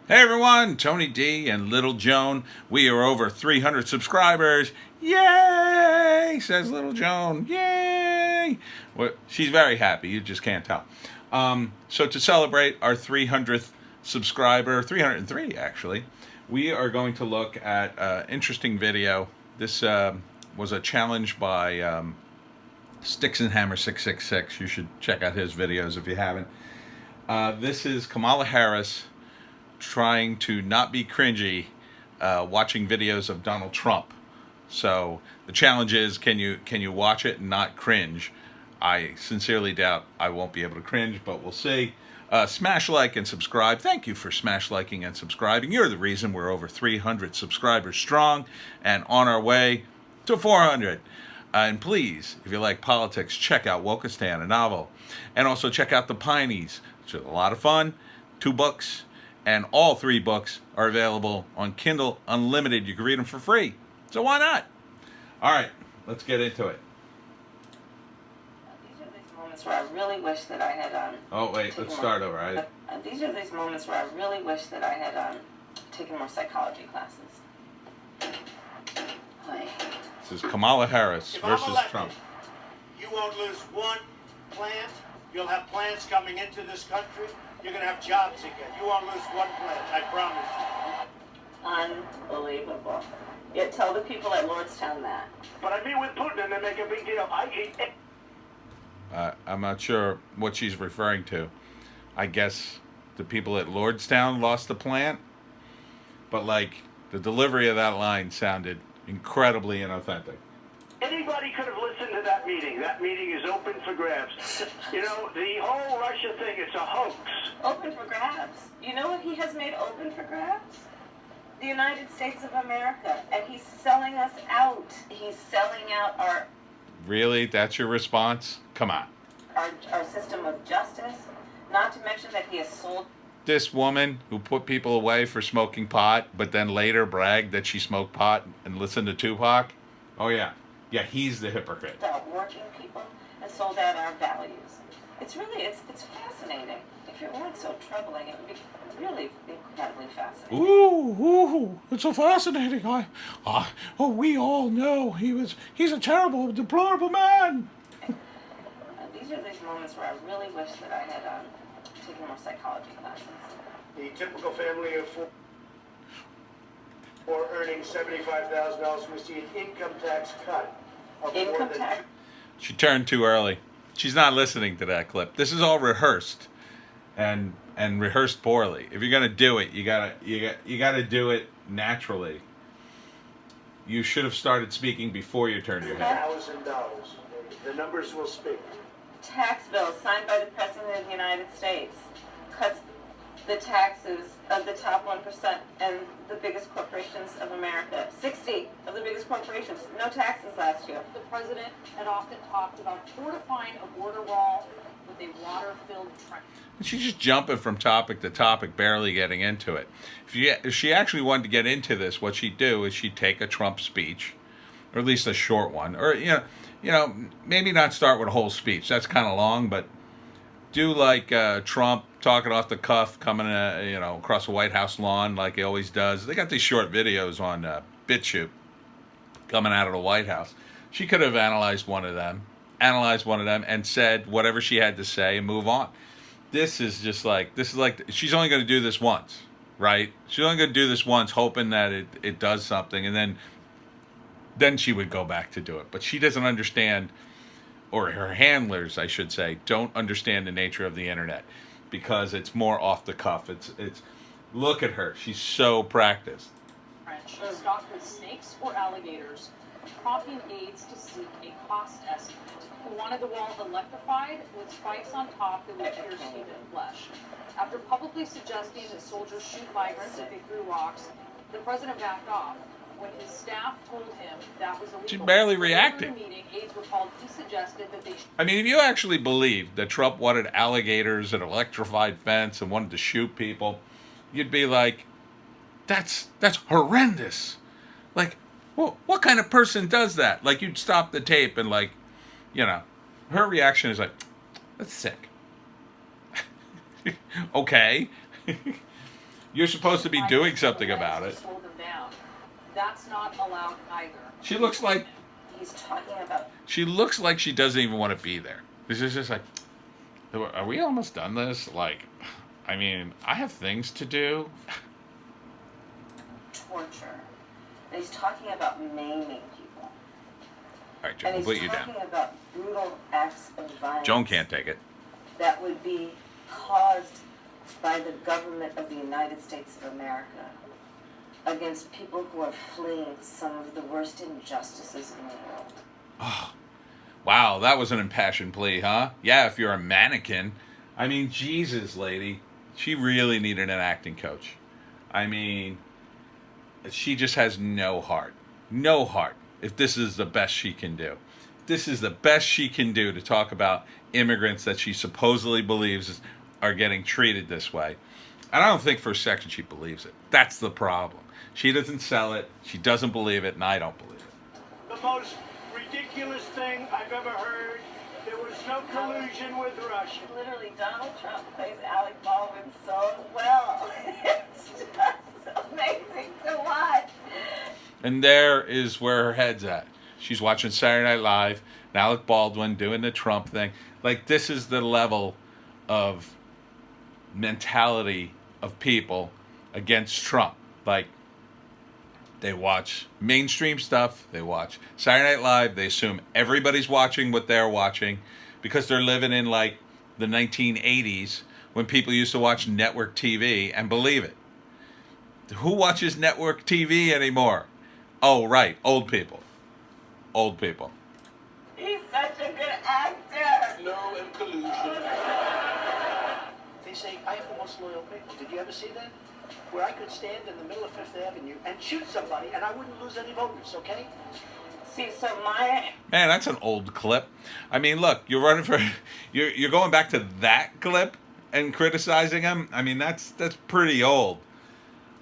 Hey everyone, Tony D and Little Joan. We are over 300 subscribers. Yay, says Little Joan. Yay. Well, she's very happy, you just can't tell. So to celebrate our 300th subscriber, 303 actually, we are going to look at an interesting video. This was a challenge by Sticks and Hammer 666. You should check out his videos if you haven't. This is Kamala Harris trying to not be cringy watching videos of Donald Trump. So the challenge is, can you watch it and not cringe? I sincerely doubt I won't be able to cringe, but we'll see. Smash like and subscribe. Thank you for smash liking and subscribing. You're the reason we're over 300 subscribers strong and on our way to 400. And please, if you like politics, check out Wokistan, a novel. And also check out the Pineys, which is a lot of fun. 2 books. And all 3 books are available on Kindle Unlimited. You can read them for free. So why not? All right, let's get into it. These are these moments where I really wish that I had Oh, wait, let's start over. These are these moments where I really wish that I had taken more psychology classes. This is Kamala Harris versus Trump. You won't lose one plant. You'll have plants coming into this country. You're going to have jobs again. You won't lose one plant, I promise you. Unbelievable. Yeah, tell the people at Lordstown that. But I meet with Putin and they make a big deal. I'm not sure what she's referring to. I guess the people at Lordstown lost the plant. But, like, the delivery of that line sounded incredibly inauthentic. Anybody could have listened to that meeting. That meeting is open for grabs. You know, the whole Russia thing, it's a hoax. Open for grabs? You know what he has made open for grabs? The United States of America. And he's selling us out. He's selling out our... Really? That's your response? Come on. Our system of justice. Not to mention that he has sold... This woman who put people away for smoking pot, but then later bragged that she smoked pot and listened to Tupac? Oh, yeah. Yeah, he's the hypocrite. Out working people and sold out our values. It's really, it's fascinating. If it weren't so troubling, it would be really incredibly fascinating. Ooh, it's so fascinating. We all know he's a terrible, deplorable man. These are these moments where I really wish that I had taken more psychology classes. The typical family of 4 earning $75,000 will see an income tax cut. Income tax? She turned too early. She's not listening to that clip. This is all rehearsed, and rehearsed poorly. If you're gonna do it, you gotta do it naturally. You should have started speaking before you turned your head. $1,000. The numbers will speak. Tax bill signed by the President of the United States cuts the taxes of the top 1% and the biggest corporations of America. 60 of the biggest corporations, no taxes last year. The president had often talked about fortifying a border wall with a water-filled trench. She's just jumping from topic to topic, barely getting into it. If she actually wanted to get into this, what she'd do is she'd take a Trump speech, or at least a short one, or maybe not start with a whole speech. That's kind of long, but do like Trump talking off the cuff, coming across the White House lawn like he always does. They got these short videos on BitChute coming out of the White House. She could have analyzed one of them, and said whatever she had to say and move on. This is like she's only going to do this once, right? She's only going to do this once, hoping that it does something, and then she would go back to do it. But she doesn't understand, or her handlers, I should say, don't understand the nature of the internet, because it's more off the cuff. It's look at her. She's so practiced. French, stocked with snakes or alligators, prompting aides to seek a cost estimate. Who wanted the wall electrified with spikes on top that would pierce human flesh. After publicly suggesting that soldiers shoot migrants if they threw rocks, the president backed off. When his staff told him that was illegal, she barely reacted. Meeting, aides were called. He suggested that they. I mean, if you actually believed that Trump wanted alligators and electrified fence and wanted to shoot people, you'd be like, "That's horrendous." Like, well, what kind of person does that? Like, you'd stop the tape and her reaction is like, "That's sick." Okay. You're supposed to be doing something about it. Slow them down. That's not allowed either. She looks like He's talking about she doesn't even want to be there. This is just like, are we almost done this? Like, I mean, I have things to do. torture. And he's talking about maiming people. All right, Joan, And we'll he's put you down. talking about brutal acts of violence. Joan can't take it. That would be caused by the government of the United States of America against people who are fleeing some of the worst injustices in the world. Oh, wow, that was an impassioned plea, huh? Yeah, if you're a mannequin. I mean, Jesus, lady. She really needed an acting coach. I mean, she just has no heart. No heart, if this is the best she can do. This is the best she can do to talk about immigrants that she supposedly believes are getting treated this way. And I don't think for a second she believes it. That's the problem. She doesn't sell it, she doesn't believe it, and I don't believe it. The most ridiculous thing I've ever heard. There was no collusion with Russia. Literally, Donald Trump plays Alec Baldwin so well. It's just amazing to watch. And there is where her head's at. She's watching Saturday Night Live, and Alec Baldwin doing the Trump thing. Like, this is the level of mentality of people against Trump. Like, they watch mainstream stuff, they watch Saturday Night Live, they assume everybody's watching what they're watching because they're living in, like, the 1980s when people used to watch network TV and believe it. Who watches network TV anymore? Oh, right, old people. Old people. He's such a good actor. No collusion. They say, I have the most loyal people. Did you ever see that? Where I could stand in the middle of Fifth Avenue and shoot somebody and I wouldn't lose any voters, okay? See, so my... Man, that's an old clip. I mean, look, you're running for... You're going back to that clip and criticizing him? I mean, that's pretty old.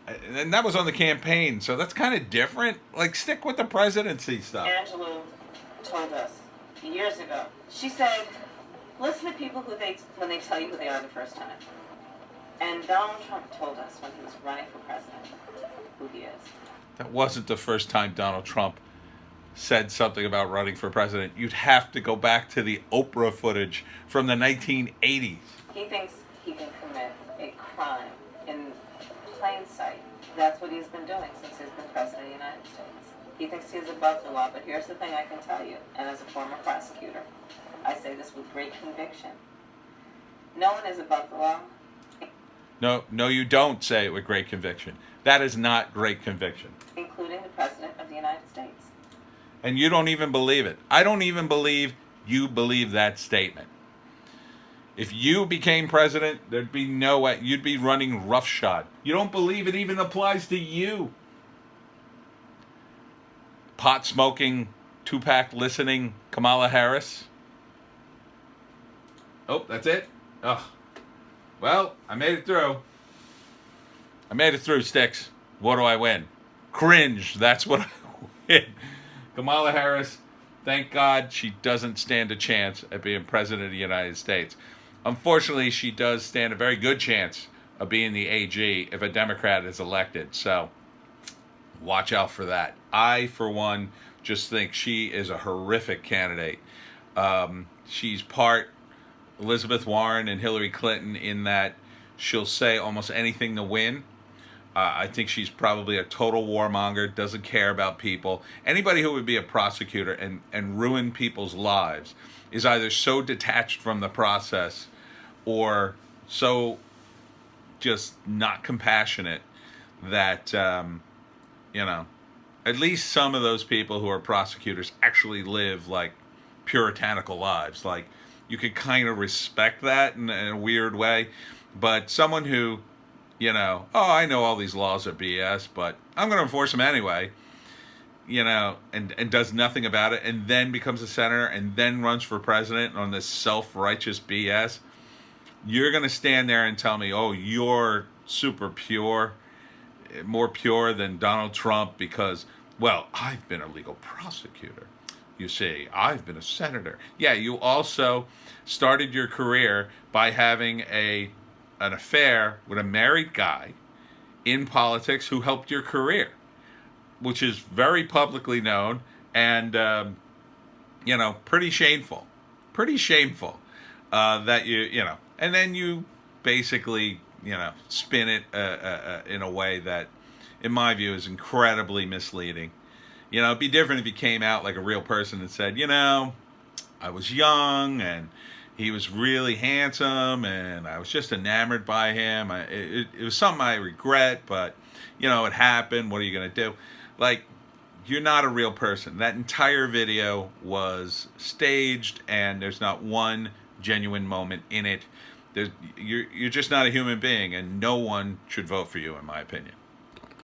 And that was on the campaign, so that's kind of different. Like, stick with the presidency stuff. Angela told us years ago. She said, listen to people when they tell you who they are the first time. And Donald Trump told us when he was running for president who he is. That wasn't the first time Donald Trump said something about running for president. You'd have to go back to the Oprah footage from the 1980s. He thinks he can commit a crime in plain sight. That's what he's been doing since he's been president of the United States. He thinks he's above the law, but here's the thing I can tell you, and as a former prosecutor, I say this with great conviction. No one is above the law. No, you don't say it with great conviction. That is not great conviction. Including the President of the United States. And you don't even believe it. I don't even believe you believe that statement. If you became president, there'd be no way. You'd be running roughshod. You don't believe it even applies to you. Pot smoking, two-pack listening Kamala Harris. Oh, that's it? Ugh. Well, I made it through. Sticks. What do I win? Cringe. That's what I win. Kamala Harris, thank God she doesn't stand a chance at being president of the United States. Unfortunately, she does stand a very good chance of being the AG if a Democrat is elected. So, watch out for that. I, for one, just think she is a horrific candidate. She's part Elizabeth Warren and Hillary Clinton in that she'll say almost anything to win. I think she's probably a total warmonger, doesn't care about people. Anybody who would be a prosecutor and ruin people's lives is either so detached from the process or so just not compassionate that, at least some of those people who are prosecutors actually live like puritanical lives. Like, you could kind of respect that in a weird way. But someone who, I know all these laws are BS, but I'm going to enforce them anyway, and does nothing about it, and then becomes a senator, and then runs for president on this self-righteous BS, you're going to stand there and tell me, oh, you're super pure, more pure than Donald Trump because, well, I've been a legal prosecutor. You see, I've been a senator. Yeah, you also started your career by having an affair with a married guy in politics who helped your career, which is very publicly known and, pretty shameful. Pretty shameful that and then you basically, spin it in a way that, in my view, is incredibly misleading. It'd be different if you came out like a real person and said, I was young and he was really handsome and I was just enamored by him. It was something I regret, but, it happened. What are you going to do? Like, you're not a real person. That entire video was staged and there's not one genuine moment in it. You're just not a human being, and no one should vote for you, in my opinion.